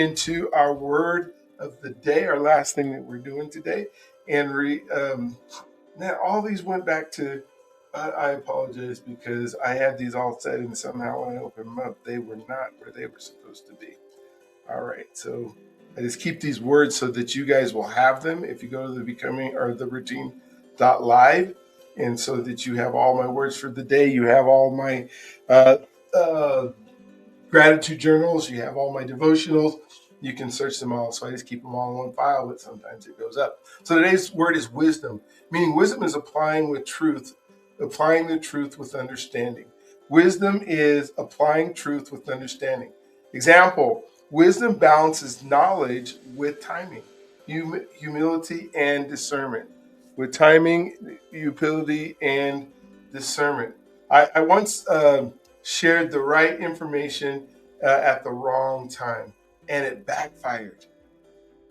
into our word of the day, our last thing that we're doing today. And now all these went back to, I apologize because I had these all set and somehow when I opened them up, they were not where they were supposed to be. All right, so I just keep these words so that you guys will have them if you go to the becoming or the routine.live, and so that you have all my words for the day. You have all my uh, uh, gratitude journals. You have all my devotionals. You can search them all. So I just keep them all in one file, but sometimes it goes up. So today's word is wisdom, meaning wisdom is applying the truth with understanding. Wisdom is applying truth with understanding. Example, wisdom balances knowledge with timing, humility and discernment. With timing, humility, and discernment. I once shared the right information at the wrong time, and it backfired.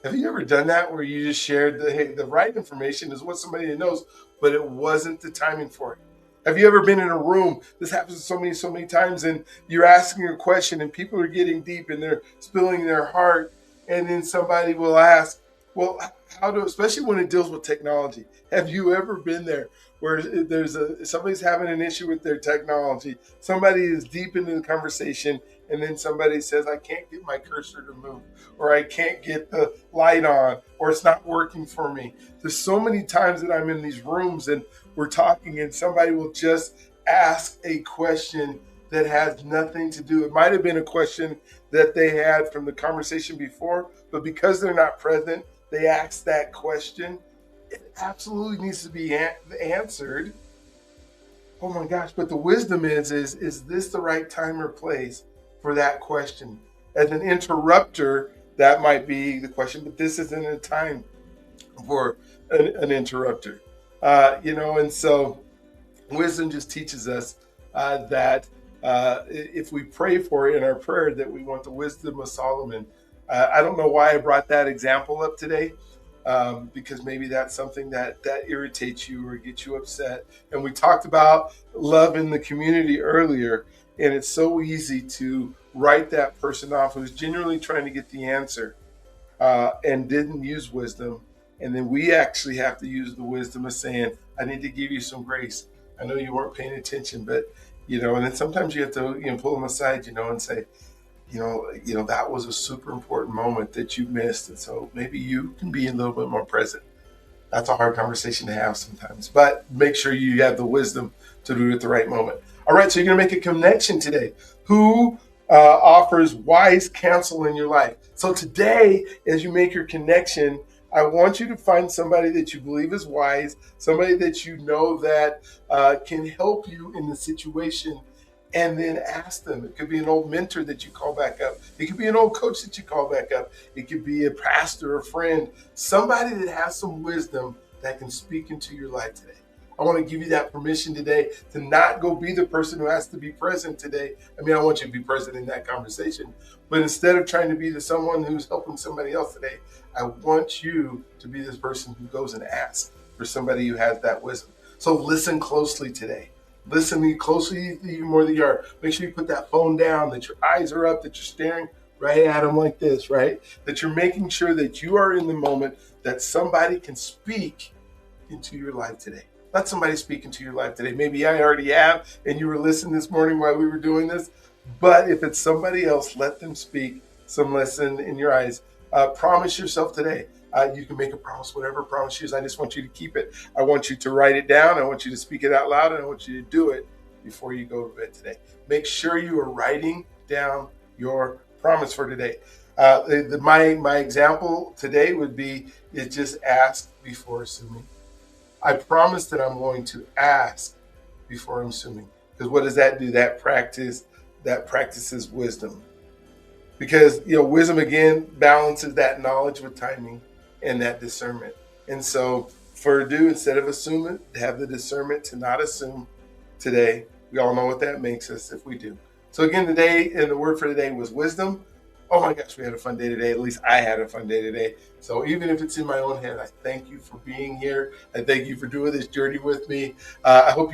Have you ever done that where you just shared the right information is what somebody knows, but it wasn't the timing for it? Have you ever been in a room? This happens so many times, and you're asking a question, and people are getting deep, and they're spilling their heart, and then somebody will ask, "Well, how do?" Especially when it deals with technology. Have you ever been there where somebody's having an issue with their technology? Somebody is deep into the conversation, and then somebody says, "I can't get my cursor to move," or "I can't get the light on," or "It's not working for me." There's so many times that I'm in these rooms and we're talking and somebody will just ask a question that has nothing to do. It might have been a question that they had from the conversation before, but because they're not present, they asked that question. It absolutely needs to be answered. Oh my gosh, but the wisdom is this the right time or place for that question? As an interrupter, that might be the question, but this isn't a time for an interrupter. And so wisdom just teaches us that if we pray for it in our prayer, that we want the wisdom of Solomon. I don't know why I brought that example up today, because maybe that's something that irritates you or gets you upset. And we talked about love in the community earlier, and it's so easy to write that person off who's genuinely trying to get the answer and didn't use wisdom. And then we actually have to use the wisdom of saying, "I need to give you some grace. I know you weren't paying attention, but," and then sometimes you have to, pull them aside, and say, that was a super important moment that you missed. And so maybe you can be a little bit more present. That's a hard conversation to have sometimes, but make sure you have the wisdom to do it at the right moment. All right, so you're going to make a connection today. Who offers wise counsel in your life? So today, as you make your connection, I want you to find somebody that you believe is wise, somebody that you know that can help you in the situation, and then ask them. It could be an old mentor that you call back up. It could be an old coach that you call back up. It could be a pastor, a friend, somebody that has some wisdom that can speak into your life today. I want to give you that permission today to not go be the person who has to be present today. I mean, I want you to be present in that conversation, but instead of trying to be the someone who's helping somebody else today, I want you to be this person who goes and asks for somebody who has that wisdom. So listen closely today. Listen closely, even more than you are. Make sure you put that phone down, that your eyes are up, that you're staring right at them like this, right? That you're making sure that you are in the moment, that somebody can speak into your life today. Let somebody speak into your life today. Maybe I already have, and you were listening this morning while we were doing this. But if it's somebody else, let them speak some lesson in your eyes. Promise yourself today. You can make a promise, whatever promise is. I just want you to keep it. I want you to write it down. I want you to speak it out loud, and I want you to do it before you go to bed today. Make sure you are writing down your promise for today. My example today would be is just ask before assuming. I promise that I'm going to ask before I'm assuming. Because what does that do? That practices wisdom. Because wisdom again balances that knowledge with timing and that discernment. And so instead of assuming, have the discernment to not assume today. We all know what that makes us if we do. So again, today, and the word for today was wisdom. Oh my gosh, we had a fun day today. At least I had a fun day today. So even if it's in my own head, I thank you for being here. I thank you for doing this journey with me. I hope you